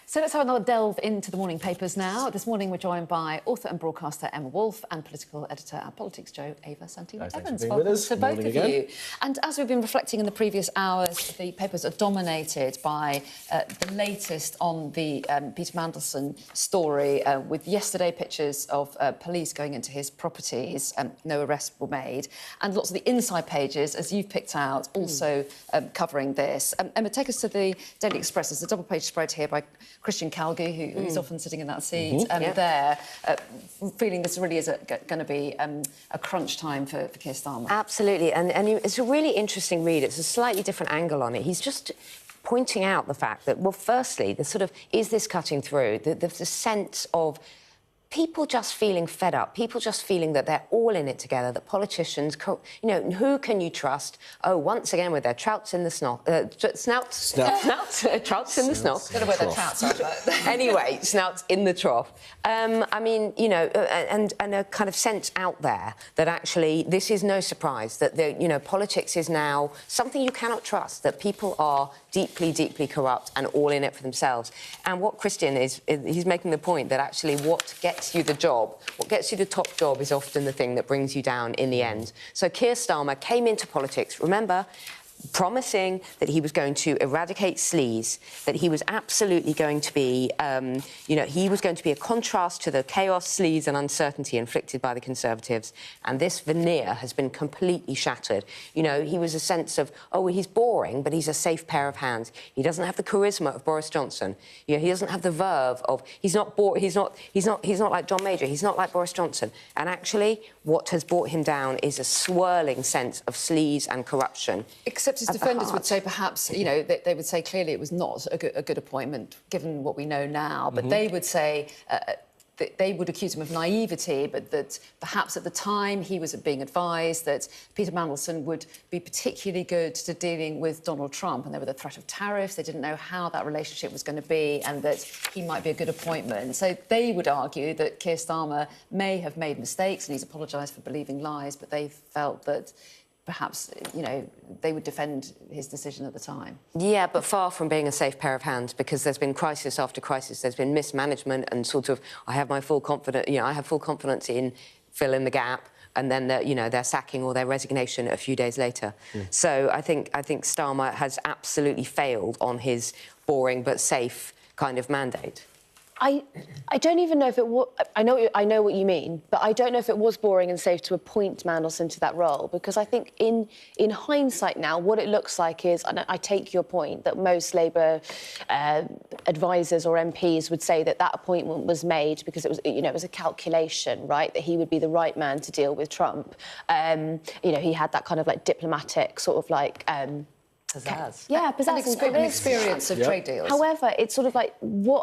So let's have another delve into the morning papers now. This morning we're joined by author and broadcaster Emma Wolfe and political editor at Politics Joe Ava Santini-Evans. Welcome to both of you. And as we've been reflecting in the previous hours, the papers are dominated by the latest on the Peter Mandelson story, with yesterday pictures of police going into his properties. No arrests were made. And lots of the inside pages, as you've picked out, also covering this. Emma, take us to the Daily Express. There's a double-page spread here by Christian Calgie, who's often sitting in that seat, there, feeling this really is going to be a crunch time for Keir Starmer. Absolutely, and it's a really interesting read. It's a slightly different angle on it. He's just pointing out the fact that, well, firstly, the sort of, is this cutting through? The sense of people just feeling fed up, people just feeling that they're all in it together, that politicians, you know, who can you trust? Oh, once again, with their trouts in the snouts in the snot. Don't know where their trouts are, but... Anyway, snouts in the trough. I mean, you know, and a kind of sense out there that actually this is no surprise, that, you know, politics is now something you cannot trust, that people are deeply, deeply corrupt and all in it for themselves. And what Christian is he's making the point that actually what gets you the job, what gets you the top job is often the thing that brings you down in the end. So Keir Starmer came into politics, remember, promising that he was going to eradicate sleaze, that he was absolutely going to be, you know, he was going to be a contrast to the chaos, sleaze and uncertainty inflicted by the Conservatives. And this veneer has been completely shattered. You know, he was a sense of, oh, he's boring, but he's a safe pair of hands. He doesn't have the charisma of Boris Johnson. You know, he doesn't have the verve of, he's not like John Major, he's not like Boris Johnson. And actually, what has brought him down is a swirling sense of sleaze and corruption. Except his defenders would say perhaps, you know, they would say clearly it was not a good appointment, given what we know now, but they would say... they would accuse him of naivety, but that perhaps at the time he was being advised that Peter Mandelson would be particularly good to dealing with Donald Trump, and there were the threat of tariffs. They didn't know how that relationship was going to be, and that he might be a good appointment. So they would argue that Keir Starmer may have made mistakes, and he's apologised for believing lies, but they felt that perhaps, you know, they would defend his decision at the time. Yeah, but far from being a safe pair of hands, because there's been crisis after crisis. There's been mismanagement and sort of, I have full confidence in fill in the gap, and then, you know, their sacking or their resignation a few days later. So I think Starmer has absolutely failed on his boring but safe kind of mandate. I don't even know if it was... I know what you mean, but I don't know if it was boring and safe to appoint Mandelson to that role, because I think in hindsight now, what it looks like is, and I take your point, that most Labour advisors or MPs would say that that appointment was made because it was, you know, it was a calculation, right, that he would be the right man to deal with Trump. You know, he had that kind of, like, diplomatic sort of, like... pizzazz. Yeah, pizzazz. An experience of trade deals. However, it's sort of like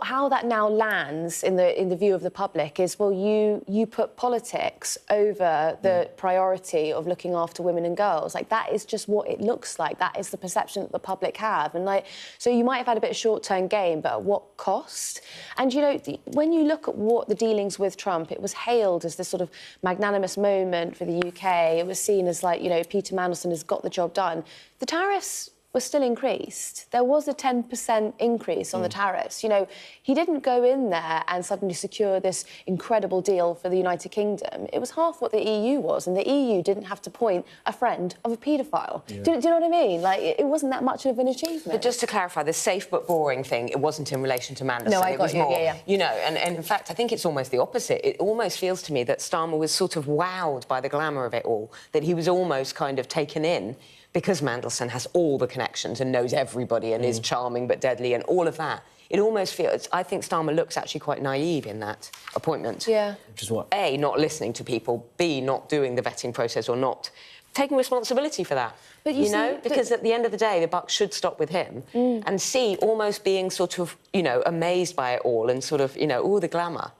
how that now lands in the view of the public is, well, you put politics over the priority of looking after women and girls. Like, that is just what it looks like. That is the perception that the public have. And, like, so you might have had a bit of short-term gain, but at what cost? And, you know, when you look at what the dealings with Trump, it was hailed as this sort of magnanimous moment for the UK. It was seen as, like, you know, Peter Mandelson has got the job done. The tariffs were still increased. There was a 10% increase on the tariffs. You know, he didn't go in there and suddenly secure this incredible deal for the United Kingdom. It was half what the EU was, and the EU didn't have to point a friend of a paedophile. Do you know what I mean? Like, it wasn't that much of an achievement. But just to clarify, the safe but boring thing, it wasn't in relation to Mandelson. No, I got you. More, yeah. You know, and in fact, I think it's almost the opposite. It almost feels to me that Starmer was sort of wowed by the glamour of it all, that he was almost kind of taken in, because Mandelson has all the connections and knows everybody and is charming but deadly and all of that. It almost feels... I think Starmer looks actually quite naive in that appointment. Yeah. Which is what? A, not listening to people. B, not doing the vetting process or not taking responsibility for that. But you know, because at the end of the day, the buck should stop with him. And C, almost being sort of, you know, amazed by it all and sort of, you know, all the glamour.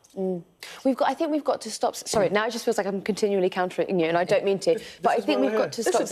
I think we've got to stop. Sorry, now it just feels like I'm continually countering you, and I don't mean to. But I think we've got to stop.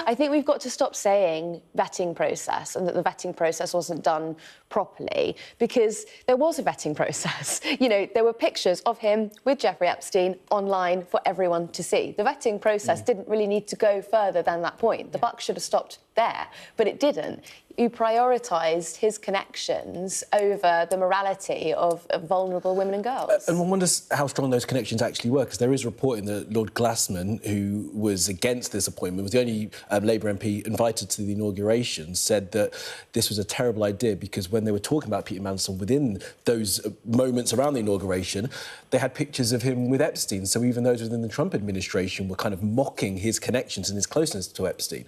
I think we've got to stop saying vetting process and that the vetting process wasn't done properly, because there was a vetting process. You know, there were pictures of him with Jeffrey Epstein online for everyone to see. The vetting process didn't really need to go further than that point. The buck should have stopped there, but it didn't. You prioritised his connections over the morality of vulnerable women and girls. And one wonders how strong those connections actually were, because there is reporting that Lord Glassman, who was against this appointment, was the only Labour MP invited to the inauguration, said that this was a terrible idea because when they were talking about Peter Mandelson within those moments around the inauguration, they had pictures of him with Epstein. So even those within the Trump administration were kind of mocking his connections and his closeness to Epstein.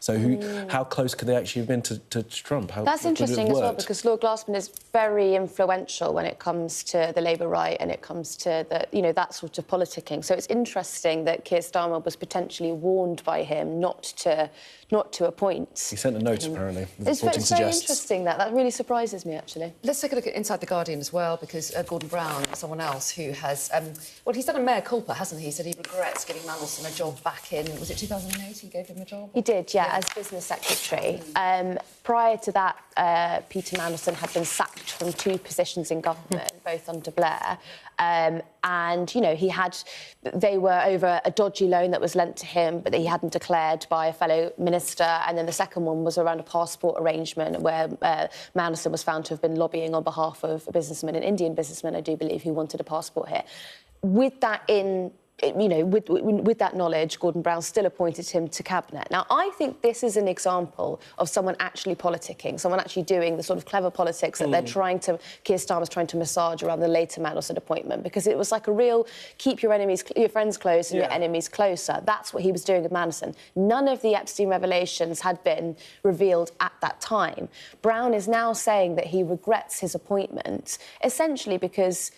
So how close could they actually have been to Trump? That's interesting as well, because Lord Glassman is very influential when it comes to the Labour right and it comes to that sort of politicking. So it's interesting that Keir Starmer was potentially warned by him not to appoint. He sent a note, apparently. It's very interesting, that really surprises me, actually. Let's take a look at Inside the Guardian as well, because Gordon Brown, someone else who has... well, he's done a mea culpa, hasn't he? He said he regrets giving Mandelson a job back in... Was it 2008 he gave him a job? He did, yeah, as business secretary. Prior to that, Peter Mandelson had been sacked from 2 positions in government, both under Blair. And, you know, they were over a dodgy loan that was lent to him, but that he hadn't declared by a fellow minister. And then the second one was around a passport arrangement where Mandelson was found to have been lobbying on behalf of a businessman, an Indian businessman, I do believe, who wanted a passport here. With that with that knowledge, Gordon Brown still appointed him to cabinet. Now, I think this is an example of someone actually politicking, someone actually doing the sort of clever politics that Keir Starmer's trying to massage around the later Mandelson appointment, because it was like a real keep your friends close and your enemies closer. That's what he was doing with Mandelson. None of the Epstein revelations had been revealed at that time. Brown is now saying that he regrets his appointment, essentially because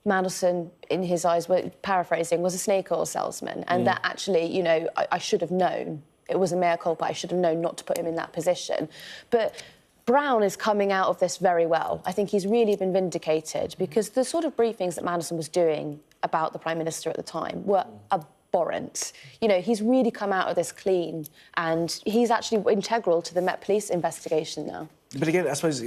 Mandelson, in his eyes, paraphrasing, was a snake oil salesman, and that actually, you know, I should have known. It was a mea culpa. I should have known not to put him in that position. But Brown is coming out of this very well. I think he's really been vindicated, because the sort of briefings that Mandelson was doing about the Prime Minister at the time were abhorrent. You know, he's really come out of this clean, and he's actually integral to the Met Police investigation now. But again, I suppose...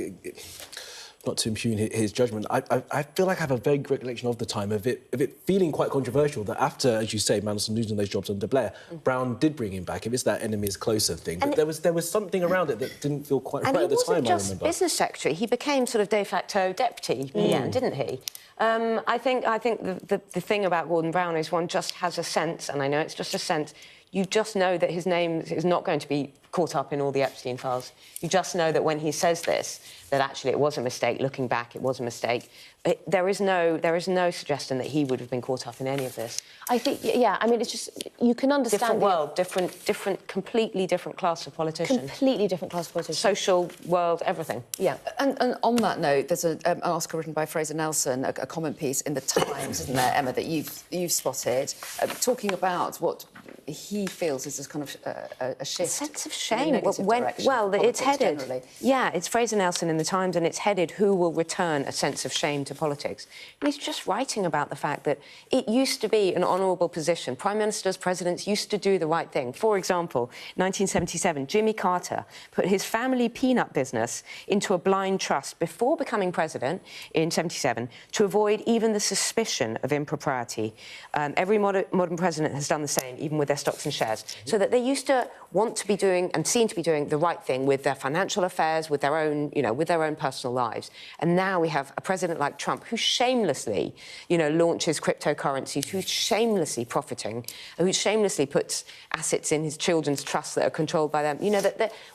not to impugn his judgment, I feel like I have a vague recollection of the time of it feeling quite controversial that after, as you say, Mandelson losing those jobs under Blair, Brown did bring him back. If it's that enemies closer thing, but there was something around it that didn't feel quite right at the time. And he wasn't just business secretary; he became sort of de facto deputy in the end, didn't he? I think the thing about Gordon Brown is one just has a sense, and I know it's just a sense. You just know that his name is not going to be caught up in all the Epstein files. You just know that when he says this, that actually it was a mistake. Looking back, it was a mistake. There is no suggestion that he would have been caught up in any of this. I think, yeah, I mean, it's just, you can understand... Different world, completely different class of politician. Completely different class of politician. Social world, everything. Yeah, and on that note, there's an article written by Fraser Nelson, a comment piece in The Times, isn't there, Emma, that you've spotted, talking about what he feels is this kind of a shift. A sense of shame. It's headed... Generally. Yeah, it's Fraser Nelson in The Times, and it's headed, "Who will return a sense of shame to politics?" And he's just writing about the fact that it used to be an honourable position. Prime ministers, presidents used to do the right thing. For example, 1977, Jimmy Carter put his family peanut business into a blind trust before becoming president in 77 to avoid even the suspicion of impropriety. Every modern president has done the same, even with their stocks and shares, so that they used to want to be doing and seem to be doing the right thing with their financial affairs, with their own, with their own personal lives. And now we have a president like Trump who shamelessly, launches cryptocurrencies, who's shamelessly profiting, who shamelessly puts assets in his children's trusts that are controlled by them.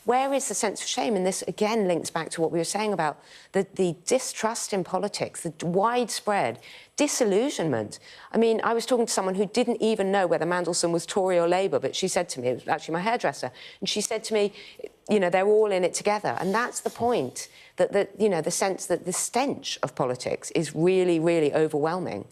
Where is the sense of shame? And this, again, links back to what we were saying about the distrust in politics, the widespread disillusionment. I mean, I was talking to someone who didn't even know whether Mandelson was Tory or Labour, but she said to me, it was actually my hairdresser, and she said to me, they're all in it together. And that's the point, that the sense that the stench of politics is really, really overwhelming.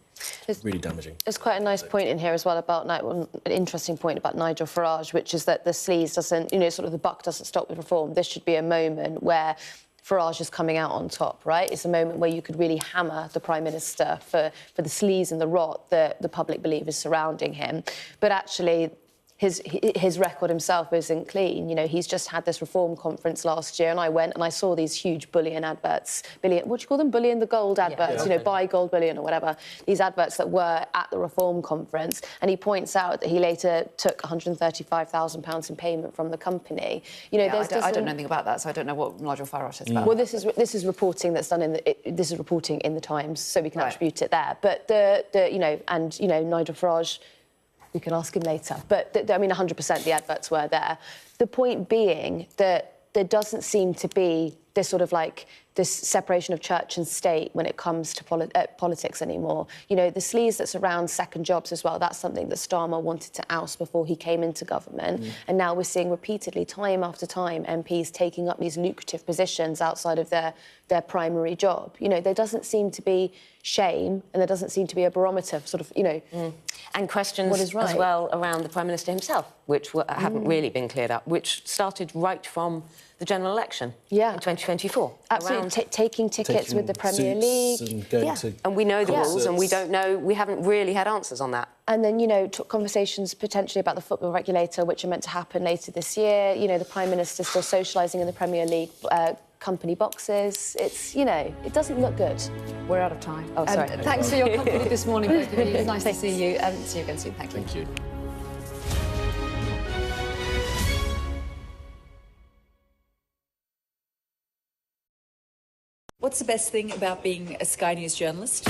It's really damaging. There's quite a nice point in here as well about, an interesting point about Nigel Farage, which is that the sleaze doesn't, sort of the buck doesn't stop with reform. This should be a moment where Farage is coming out on top, right? It's a moment where you could really hammer the Prime Minister for the sleaze and the rot that the public believe is surrounding him. But actually, his record himself isn't clean. You know, he's just had this reform conference last year, and I went and I saw these huge bullion adverts. What do you call them? Bullion the gold adverts, you know, buy gold bullion or whatever. These adverts that were at the reform conference. And he points out that he later took £135,000 in payment from the company. You know, I don't know anything about that, so I don't know what Nigel Farage says about Well, that. this is reporting that's done this is reporting in the Times, so we can attribute it there. But Nigel Farage, we can ask him later. But, I mean, 100% the adverts were there. The point being that there doesn't seem to be this sort of like this separation of church and state when it comes to politics anymore. You know, the sleaze that surrounds second jobs as well, that's something that Starmer wanted to oust before he came into government. And now we're seeing repeatedly, time after time, MPs taking up these lucrative positions outside of their primary job. You know, there doesn't seem to be shame and there doesn't seem to be a barometer for sort of, you know... And questions what is right. as well around the Prime Minister himself, which haven't really been cleared up, which started right from the general election in 2024. Absolutely, taking tickets with the Premier League. And going to and we know the concerts. rules, and we don't know, we haven't really had answers on that. And then, you know, conversations potentially about the football regulator, which are meant to happen later this year. You know, the Prime Minister still socialising in the Premier League company boxes. It's, you know, it doesn't look good. We're out of time. Oh, sorry. Thanks for your company this morning, both of you. It's nice to see you. See you again soon. Thank you. Thank you. What's the best thing about being a Sky News journalist?